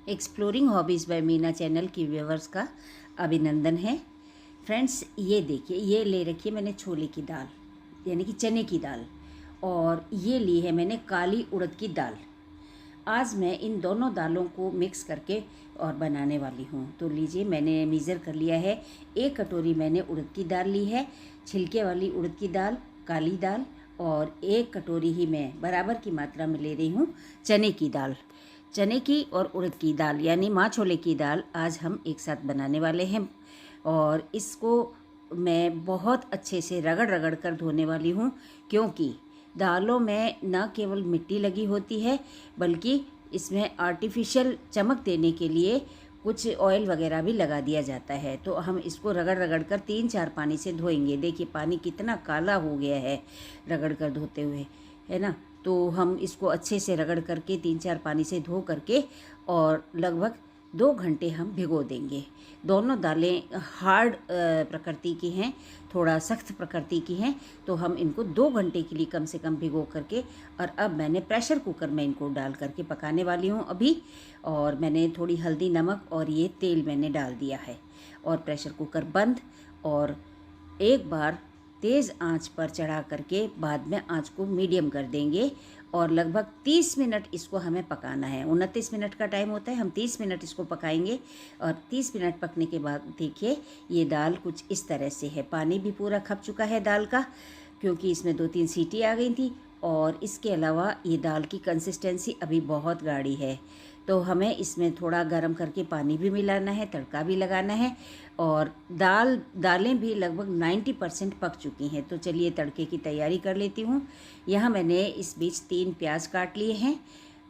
Exploring hobbies by Meena channel की viewers का अभिनंदन है। फ्रेंड्स, ये देखिए, ये ले रखी है मैंने छोले की दाल, यानी कि चने की दाल, और ये ली है मैंने काली उड़द की दाल। आज मैं इन दोनों दालों को मिक्स करके और बनाने वाली हूँ। तो लीजिए, मैंने मीज़र कर लिया है। 1 कटोरी मैंने उड़द की दाल ली है, छिलके वाली उड़द की दाल, काली दाल, और 1 कटोरी ही मैं बराबर की मात्रा में ले रही हूँ चने की दाल। चने की और उड़द की दाल यानी माँ छोले की दाल आज हम एक साथ बनाने वाले हैं, और इसको मैं बहुत अच्छे से रगड़ रगड़ कर धोने वाली हूँ, क्योंकि दालों में न केवल मिट्टी लगी होती है बल्कि इसमें आर्टिफिशियल चमक देने के लिए कुछ ऑयल वगैरह भी लगा दिया जाता है। तो हम इसको रगड़ रगड़ कर 3-4 पानी से धोएंगे। देखिए, पानी कितना काला हो गया है रगड़ कर धोते हुए, है ना। तो हम इसको अच्छे से रगड़ करके 3-4 पानी से धो करके और लगभग 2 घंटे हम भिगो देंगे। दोनों दालें हार्ड प्रकृति की हैं, थोड़ा सख्त प्रकृति की हैं, तो हम इनको 2 घंटे के लिए कम से कम भिगो करके, और अब मैंने प्रेशर कुकर में इनको डाल करके पकाने वाली हूँ अभी। और मैंने थोड़ी हल्दी, नमक और ये तेल मैंने डाल दिया है, और प्रेशर कुकर बंद, और एक बार तेज़ आंच पर चढ़ा करके बाद में आंच को मीडियम कर देंगे, और लगभग 30 मिनट इसको हमें पकाना है। 29 मिनट का टाइम होता है, हम 30 मिनट इसको पकाएंगे। और 30 मिनट पकने के बाद देखिए, ये दाल कुछ इस तरह से है। पानी भी पूरा खप चुका है दाल का, क्योंकि इसमें 2-3 सीटी आ गई थी। और इसके अलावा ये दाल की कंसिस्टेंसी अभी बहुत गाढ़ी है, तो हमें इसमें थोड़ा गर्म करके पानी भी मिलाना है, तड़का भी लगाना है। और दालें भी लगभग 90% पक चुकी हैं। तो चलिए तड़के की तैयारी कर लेती हूँ। यहाँ मैंने इस बीच 3 प्याज काट लिए हैं,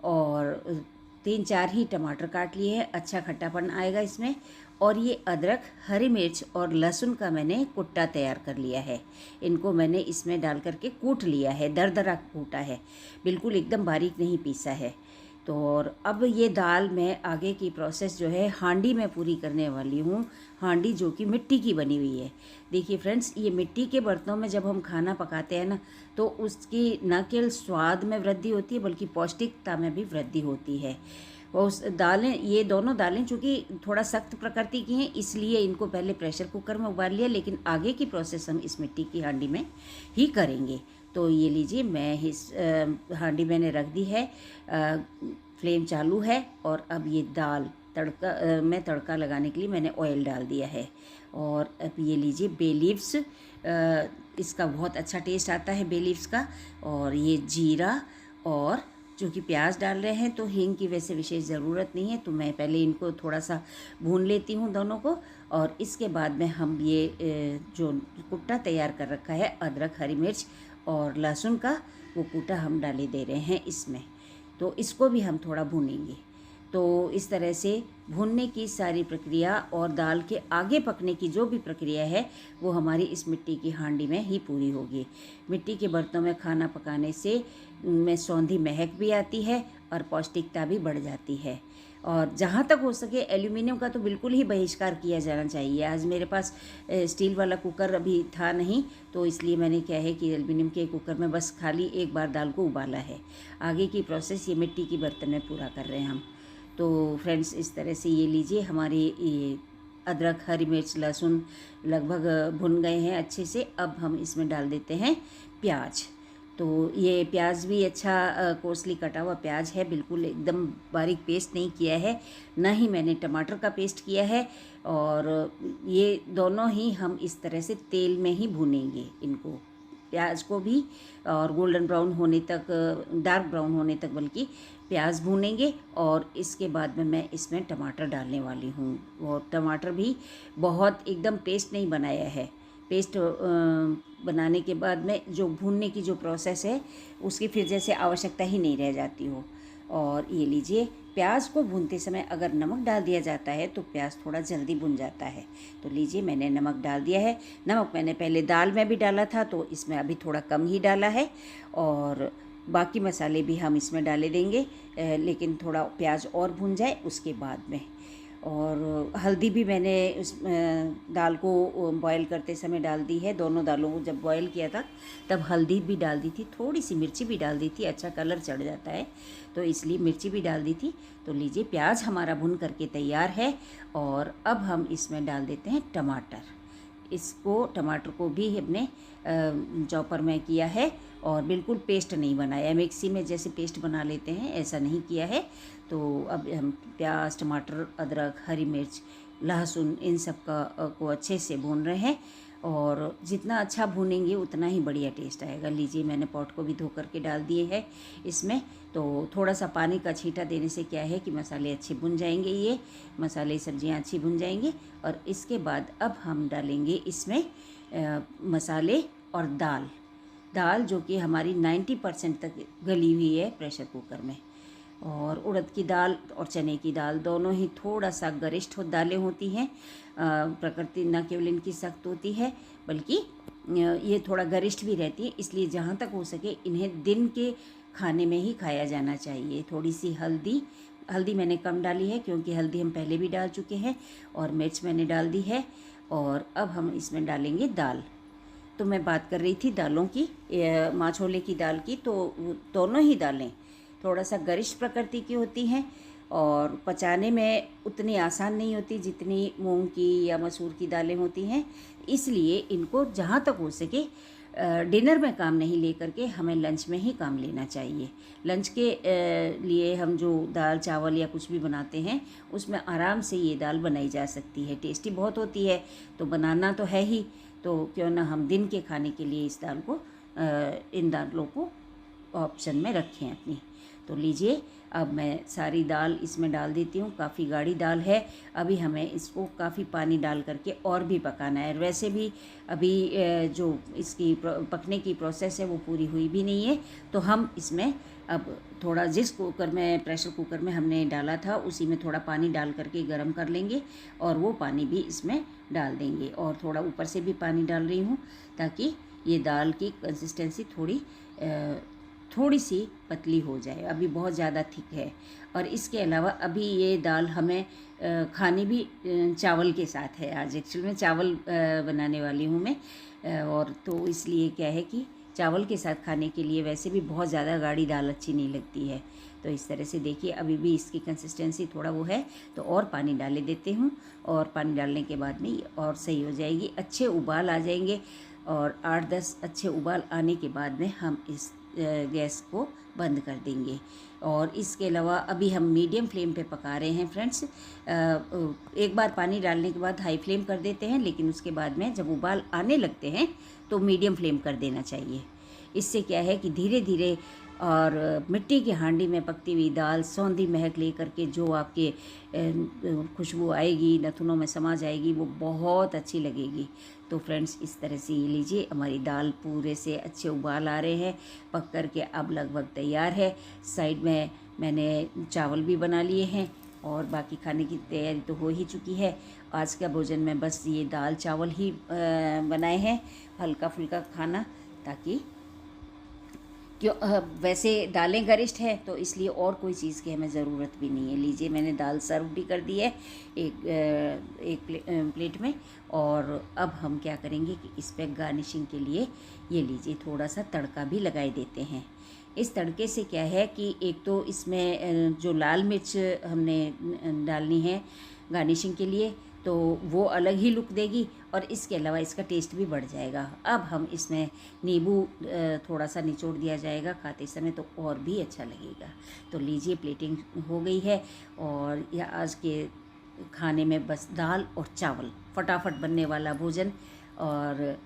और 3-4 ही टमाटर काट लिए हैं, अच्छा खट्टापन आएगा इसमें। और ये अदरक, हरी मिर्च और लहसुन का मैंने कुट्टा तैयार कर लिया है। इनको मैंने इसमें डाल करके कूट लिया है, दरदरा कूटा है, बिल्कुल एकदम बारीक नहीं पीसा है। तो और अब ये दाल मैं आगे की प्रोसेस जो है हांडी में पूरी करने वाली हूँ। हांडी जो कि मिट्टी की बनी हुई है। देखिए फ्रेंड्स, ये मिट्टी के बर्तनों में जब हम खाना पकाते हैं ना, तो उसकी न केवल स्वाद में वृद्धि होती है बल्कि पौष्टिकता में भी वृद्धि होती है। और उस दालें, ये दोनों दालें चूँकि थोड़ा सख्त प्रकृति की हैं, इसलिए इनको पहले प्रेशर कुकर में उबाल लिया, लेकिन आगे की प्रोसेस हम इस मिट्टी की हांडी में ही करेंगे। तो ये लीजिए, मैं इस हांडी मैंने रख दी है, फ्लेम चालू है, और अब ये दाल मैं तड़का लगाने के लिए मैंने ऑयल डाल दिया है। और अब ये लीजिए, बे लीव्स, इसका बहुत अच्छा टेस्ट आता है बे लीव्स का। और ये जीरा, और चूँकि प्याज डाल रहे हैं तो हींग की वैसे विशेष ज़रूरत नहीं है, तो मैं पहले इनको थोड़ा सा भून लेती हूँ दोनों को। और इसके बाद में हम ये जो कुट्टा तैयार कर रखा है अदरक, हरी मिर्च और लहसुन का, वो कूटा हम डाले दे रहे हैं इसमें। तो इसको भी हम थोड़ा भूनेंगे। तो इस तरह से भूनने की सारी प्रक्रिया और दाल के आगे पकने की जो भी प्रक्रिया है, वो हमारी इस मिट्टी की हांडी में ही पूरी होगी। मिट्टी के बर्तनों में खाना पकाने से में सौंधी महक भी आती है और पौष्टिकता भी बढ़ जाती है। और जहाँ तक हो सके एल्यूमिनियम का तो बिल्कुल ही बहिष्कार किया जाना चाहिए। आज मेरे पास स्टील वाला कुकर अभी था नहीं, तो इसलिए मैंने क्या है कि एल्यूमिनियम के कुकर में बस खाली एक बार दाल को उबाला है। आगे की प्रोसेस ये मिट्टी की बर्तन में पूरा कर रहे हैं हम। तो फ्रेंड्स, इस तरह से ये लीजिए, हमारे ये अदरक, हरी मिर्च, लहसुन लगभग भुन गए हैं अच्छे से। अब हम इसमें डाल देते हैं प्याज। तो ये प्याज भी अच्छा कोर्सली कटा हुआ प्याज है, बिल्कुल एकदम बारीक पेस्ट नहीं किया है, ना ही मैंने टमाटर का पेस्ट किया है। और ये दोनों ही हम इस तरह से तेल में ही भूनेंगे इनको, प्याज को भी, और गोल्डन ब्राउन होने तक, डार्क ब्राउन होने तक बल्कि प्याज भूनेंगे। और इसके बाद में मैं इसमें टमाटर डालने वाली हूँ। और टमाटर भी बहुत एकदम पेस्ट नहीं बनाया है। पेस्ट बनाने के बाद में जो भूनने की जो प्रोसेस है, उसकी फिर जैसे आवश्यकता ही नहीं रह जाती हो। और ये लीजिए, प्याज को भूनते समय अगर नमक डाल दिया जाता है तो प्याज थोड़ा जल्दी भुन जाता है। तो लीजिए, मैंने नमक डाल दिया है। नमक मैंने पहले दाल में भी डाला था, तो इसमें अभी थोड़ा कम ही डाला है। और बाकी मसाले भी हम इसमें डाले देंगे, लेकिन थोड़ा प्याज और भुन जाए उसके बाद में। और हल्दी भी मैंने उस दाल को बॉईल करते समय डाल दी है। दोनों दालों को जब बॉईल किया था तब हल्दी भी डाल दी थी, थोड़ी सी मिर्ची भी डाल दी थी, अच्छा कलर चढ़ जाता है तो इसलिए मिर्ची भी डाल दी थी। तो लीजिए प्याज हमारा भुन करके तैयार है और अब हम इसमें डाल देते हैं टमाटर। इसको टमाटर को भी हमने चॉपर में किया है और बिल्कुल पेस्ट नहीं बनाया, मिक्सी में जैसे पेस्ट बना लेते हैं ऐसा नहीं किया है। तो अब हम प्याज, टमाटर, अदरक, हरी मिर्च, लहसुन इन सब को अच्छे से भून रहे हैं और जितना अच्छा भूनेंगे उतना ही बढ़िया टेस्ट आएगा। लीजिए मैंने पॉट को भी धो करके डाल दिए हैं इसमें। तो थोड़ा सा पानी का छींटा देने से क्या है कि मसाले अच्छे भुन जाएंगे, ये मसाले सब्जियां अच्छी भुन जाएंगी। और इसके बाद अब हम डालेंगे इसमें मसाले और दाल जो कि हमारी 90% तक गली हुई है प्रेशर कुकर में। और उड़द की दाल और चने की दाल दोनों ही थोड़ा सा गरिष्ठ दालें होती हैं। प्रकृति न केवल इनकी सख्त होती है बल्कि ये थोड़ा गरिष्ठ भी रहती है, इसलिए जहाँ तक हो सके इन्हें दिन के खाने में ही खाया जाना चाहिए। थोड़ी सी हल्दी मैंने कम डाली है क्योंकि हल्दी हम पहले भी डाल चुके हैं और मिर्च मैंने डाल दी है। और अब हम इसमें डालेंगे दाल। तो मैं बात कर रही थी दालों की, माँ छोले की दाल की। तो दोनों ही दालें थोड़ा सा गरिष्ठ प्रकृति की होती हैं और पचाने में उतनी आसान नहीं होती जितनी मूंग की या मसूर की दालें होती हैं। इसलिए इनको जहाँ तक हो सके डिनर में काम नहीं लेकर के हमें लंच में ही काम लेना चाहिए। लंच के लिए हम जो दाल चावल या कुछ भी बनाते हैं उसमें आराम से ये दाल बनाई जा सकती है। टेस्टी बहुत होती है, तो बनाना तो है ही, तो क्यों ना हम दिन के खाने के लिए इस दाल को इन दालों को ऑप्शन में रखें अपनी। तो लीजिए अब मैं सारी दाल इसमें डाल देती हूँ। काफ़ी गाढ़ी दाल है, अभी हमें इसको काफ़ी पानी डाल करके और भी पकाना है। वैसे भी अभी जो इसकी पकने की प्रोसेस है वो पूरी हुई भी नहीं है। तो हम इसमें अब थोड़ा जिस कुकर में प्रेशर कुकर में हमने डाला था उसी में थोड़ा पानी डाल करके गर्म कर लेंगे और वो पानी भी इसमें डाल देंगे। और थोड़ा ऊपर से भी पानी डाल रही हूँ ताकि ये दाल की कंसिस्टेंसी थोड़ी सी पतली हो जाए, अभी बहुत ज़्यादा थिक है। और इसके अलावा अभी ये दाल हमें खानी भी चावल के साथ है। आज एक्चुअल में चावल बनाने वाली हूँ मैं, और तो इसलिए क्या है कि चावल के साथ खाने के लिए वैसे भी बहुत ज़्यादा गाढ़ी दाल अच्छी नहीं लगती है। तो इस तरह से देखिए अभी भी इसकी कंसिस्टेंसी थोड़ा वो है, तो और पानी डाले देते हूँ। और पानी डालने के बाद में ये और सही हो जाएगी, अच्छे उबाल आ जाएंगे। और 8-10 अच्छे उबाल आने के बाद में हम इस गैस को बंद कर देंगे। और इसके अलावा अभी हम मीडियम फ्लेम पे पका रहे हैं फ्रेंड्स। एक बार पानी डालने के बाद हाई फ्लेम कर देते हैं, लेकिन उसके बाद में जब उबाल आने लगते हैं तो मीडियम फ्लेम कर देना चाहिए। इससे क्या है कि धीरे धीरे और मिट्टी की हांडी में पकती हुई दाल सौंधी महक ले करके जो आपके खुशबू आएगी, नथुनों में समा जाएगी, वो बहुत अच्छी लगेगी। तो फ्रेंड्स इस तरह से ये लीजिए हमारी दाल पूरे से अच्छे उबाल आ रहे हैं, पक कर के अब लगभग तैयार है। साइड में मैंने चावल भी बना लिए हैं और बाकी खाने की तैयारी तो हो ही चुकी है। आज का भोजन में बस ये दाल चावल ही बनाए हैं, हल्का फुल्का खाना, ताकि क्यों वैसे दालें गरिष्ठ है तो इसलिए और कोई चीज़ की हमें ज़रूरत भी नहीं है। लीजिए मैंने दाल सर्व भी कर दी है एक प्लेट में। और अब हम क्या करेंगे कि इस पर गार्निशिंग के लिए ये लीजिए थोड़ा सा तड़का भी लगाए देते हैं। इस तड़के से क्या है कि एक तो इसमें जो लाल मिर्च हमने डालनी है गार्निशिंग के लिए, तो वो अलग ही लुक देगी और इसके अलावा इसका टेस्ट भी बढ़ जाएगा। अब हम इसमें नींबू थोड़ा सा निचोड़ दिया जाएगा खाते समय, तो और भी अच्छा लगेगा। तो लीजिए प्लेटिंग हो गई है और यह आज के खाने में बस दाल और चावल, फटाफट बनने वाला भोजन, और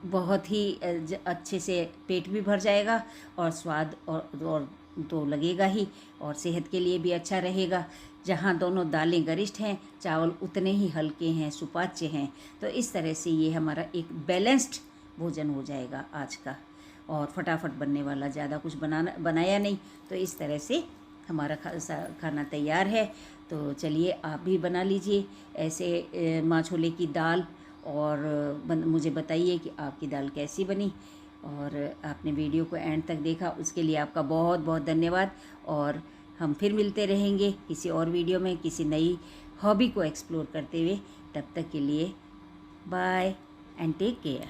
बहुत ही अच्छे से पेट भी भर जाएगा और स्वाद और तो लगेगा ही, और सेहत के लिए भी अच्छा रहेगा। जहाँ दोनों दालें गरिष्ठ हैं, चावल उतने ही हल्के हैं, सुपाच्य हैं। तो इस तरह से ये हमारा एक बैलेंस्ड भोजन हो जाएगा आज का, और फटाफट बनने वाला, ज़्यादा कुछ बनाया नहीं। तो इस तरह से हमारा खाना तैयार है। तो चलिए आप भी बना लीजिए ऐसे माँ छोले की दाल, और मुझे बताइए कि आपकी दाल कैसी बनी। और आपने वीडियो को एंड तक देखा उसके लिए आपका बहुत बहुत धन्यवाद। और हम फिर मिलते रहेंगे किसी और वीडियो में, किसी नई हॉबी को एक्सप्लोर करते हुए। तब तक के लिए बाय एंड टेक केयर।